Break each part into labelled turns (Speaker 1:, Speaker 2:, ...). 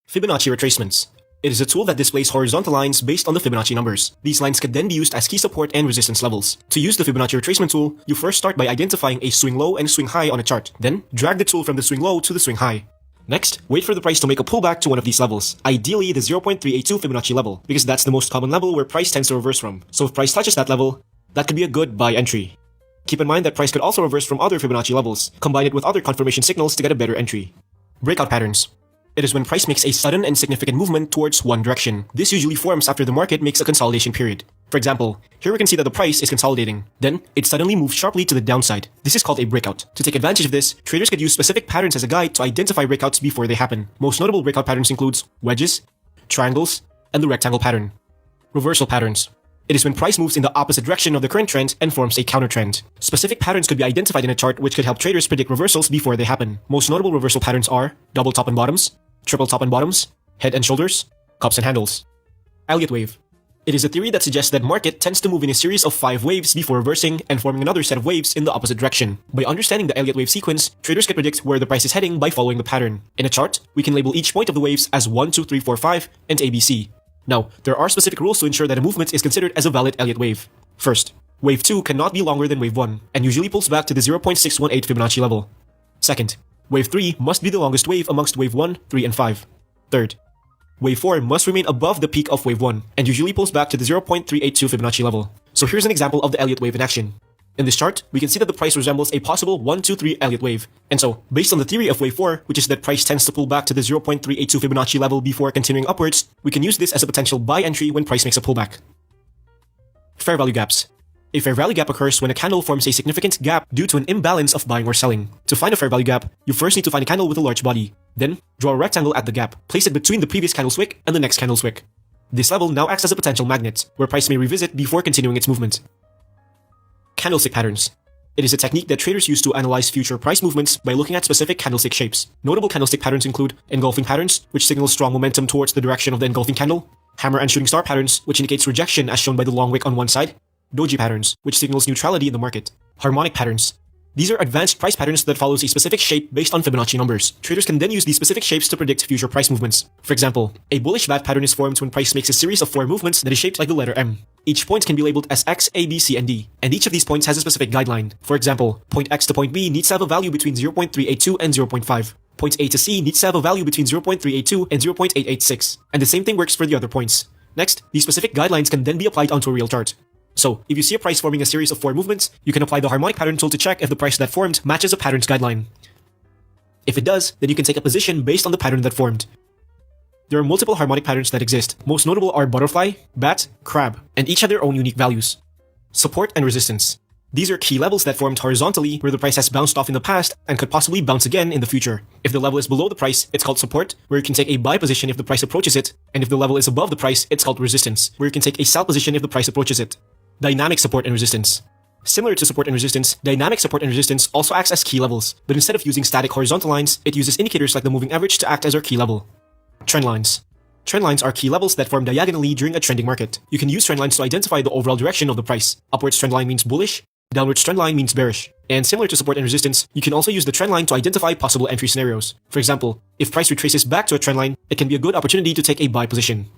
Speaker 1: Fibonacci retracements. It is a tool that displays horizontal lines based on the Fibonacci numbers. These lines can then be used as key support and resistance levels. To use the Fibonacci retracement tool, you first start by identifying a swing low and swing high on a chart. Then, drag the tool from the swing low to the swing high. Next, wait for the price to make a pullback to one of these levels, ideally the 0.382 Fibonacci level, because that's the most common level where price tends to reverse from. So if price touches that level, that could be a good buy entry. Keep in mind that price could also reverse from other Fibonacci levels. Combine it with other confirmation signals to get a better entry. Breakout patterns. It is when price makes a sudden and significant movement towards one direction. This usually forms after the market makes a consolidation period. For example, here we can see that the price is consolidating. Then, it suddenly moves sharply to the downside. This is called a breakout. To take advantage of this, traders could use specific patterns as a guide to identify breakouts before they happen. Most notable breakout patterns include wedges, triangles, and the rectangle pattern. Reversal patterns. It is when price moves in the opposite direction of the current trend and forms a counter trend. Specific patterns could be identified in a chart which could help traders predict reversals before they happen. Most notable reversal patterns are double top and bottoms, triple top and bottoms, head and shoulders, cups and handles. Elliott wave. It is a theory that suggests that market tends to move in a series of 5 waves before reversing and forming another set of waves in the opposite direction. By understanding the Elliott wave sequence, traders can predict where the price is heading by following the pattern. In a chart, we can label each point of the waves as 1, 2, 3, 4, 5, and ABC. Now, there are specific rules to ensure that a movement is considered as a valid Elliott wave. First, wave 2 cannot be longer than wave 1, and usually pulls back to the 0.618 Fibonacci level. Second, wave 3 must be the longest wave amongst wave 1, 3, and 5. Third, wave 4 must remain above the peak of wave 1, and usually pulls back to the 0.382 Fibonacci level. So here's an example of the Elliott wave in action. In this chart, we can see that the price resembles a possible 1, 2, 3 Elliott wave. And so, based on the theory of wave 4, which is that price tends to pull back to the 0.382 Fibonacci level before continuing upwards, we can use this as a potential buy entry when price makes a pullback. Fair value gaps. A fair value gap occurs when a candle forms a significant gap due to an imbalance of buying or selling. To find a fair value gap, you first need to find a candle with a large body. Then, draw a rectangle at the gap. Place it between the previous candle's wick and the next candle's wick. This level now acts as a potential magnet, where price may revisit before continuing its movement. Candlestick patterns. It is a technique that traders use to analyze future price movements by looking at specific candlestick shapes. Notable candlestick patterns include engulfing patterns, which signal strong momentum towards the direction of the engulfing candle, hammer and shooting star patterns, which indicates rejection as shown by the long wick on one side, doji patterns, which signals neutrality in the market, harmonic patterns. These are advanced price patterns that follows a specific shape based on Fibonacci numbers. Traders can then use these specific shapes to predict future price movements. For example, a bullish VAT pattern is formed when price makes a series of 4 movements that is shaped like the letter M. Each point can be labeled as X, A, B, C, and D, and each of these points has a specific guideline. For example, point X to point B needs to have a value between 0.382 and 0.5. Point A to C needs to have a value between 0.382 and 0.886, and the same thing works for the other points. Next, these specific guidelines can then be applied onto a real chart. So, if you see a price forming a series of 4 movements, you can apply the harmonic pattern tool to check if the price that formed matches a pattern's guideline. If it does, then you can take a position based on the pattern that formed. There are multiple harmonic patterns that exist. Most notable are butterfly, bat, crab, and each have their own unique values. Support and resistance. These are key levels that formed horizontally where the price has bounced off in the past and could possibly bounce again in the future. If the level is below the price, it's called support, where you can take a buy position if the price approaches it, and if the level is above the price, it's called resistance, where you can take a sell position if the price approaches it. Dynamic support and resistance. Similar to support and resistance, dynamic support and resistance also acts as key levels, but instead of using static horizontal lines, it uses indicators like the moving average to act as our key level. Trend lines. Trend lines are key levels that form diagonally during a trending market. You can use trend lines to identify the overall direction of the price. Upwards trend line means bullish, downwards trend line means bearish. And similar to support and resistance, you can also use the trend line to identify possible entry scenarios. For example, if price retraces back to a trend line, it can be a good opportunity to take a buy position.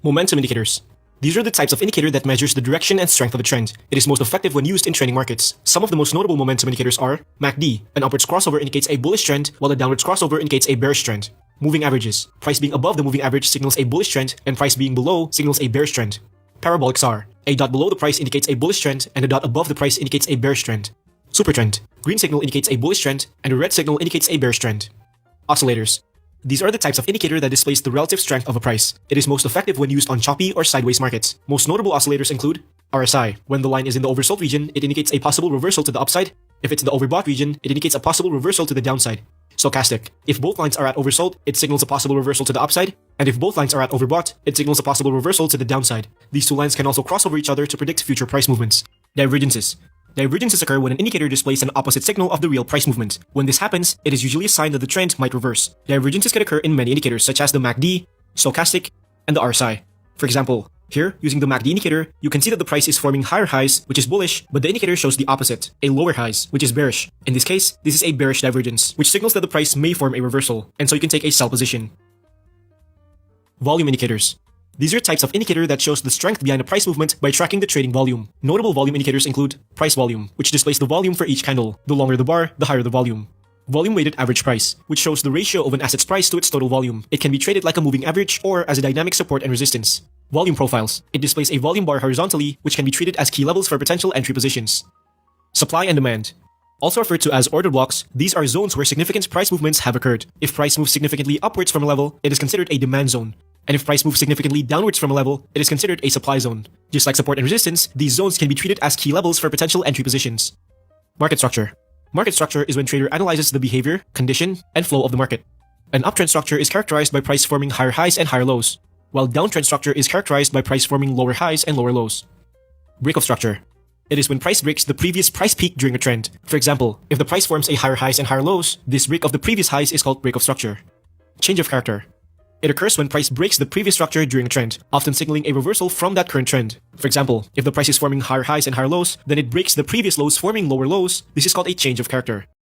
Speaker 1: Momentum indicators. These are the types of indicator that measures the direction and strength of a trend. It is most effective when used in trading markets. Some of the most notable momentum indicators are MACD. An upwards crossover indicates a bullish trend, while a downwards crossover indicates a bearish trend. Moving averages. Price being above the moving average signals a bullish trend, and price being below signals a bearish trend. Parabolic SAR. A dot below the price indicates a bullish trend, and a dot above the price indicates a bearish trend. Supertrend. Green signal indicates a bullish trend, and a red signal indicates a bearish trend. Oscillators. These are the types of indicator that displays the relative strength of a price. It is most effective when used on choppy or sideways markets. Most notable oscillators include RSI. When the line is in the oversold region, it indicates a possible reversal to the upside. If it's in the overbought region, it indicates a possible reversal to the downside. Stochastic. If both lines are at oversold, it signals a possible reversal to the upside. And if both lines are at overbought, it signals a possible reversal to the downside. These two lines can also cross over each other to predict future price movements. Divergences. Divergences occur when an indicator displays an opposite signal of the real price movement. When this happens, it is usually a sign that the trend might reverse. Divergences can occur in many indicators such as the MACD, stochastic, and the RSI. For example, here, using the MACD indicator, you can see that the price is forming higher highs, which is bullish, but the indicator shows the opposite, a lower highs, which is bearish. In this case, this is a bearish divergence, which signals that the price may form a reversal, and so you can take a sell position. Volume indicators. These are types of indicator that shows the strength behind a price movement by tracking the trading volume. Notable volume indicators include price volume, which displays the volume for each candle. The longer the bar, the higher the volume. Volume weighted average price, which shows the ratio of an asset's price to its total volume. It can be traded like a moving average or as a dynamic support and resistance. Volume profiles. It displays a volume bar horizontally, which can be treated as key levels for potential entry positions. Supply and demand. Also referred to as order blocks, these are zones where significant price movements have occurred. If price moves significantly upwards from a level, it is considered a demand zone. And if price moves significantly downwards from a level, it is considered a supply zone. Just like support and resistance, these zones can be treated as key levels for potential entry positions. Market structure. Market structure is when trader analyzes the behavior, condition, and flow of the market. An uptrend structure is characterized by price forming higher highs and higher lows, while downtrend structure is characterized by price forming lower highs and lower lows. Breakoff structure. It is when price breaks the previous price peak during a trend. For example, if the price forms a higher highs and higher lows, this break of the previous highs is called breakoff structure. Change of character. It occurs when price breaks the previous structure during a trend, often signaling a reversal from that current trend. For example, if the price is forming higher highs and higher lows, then it breaks the previous lows forming lower lows. This is called a change of character.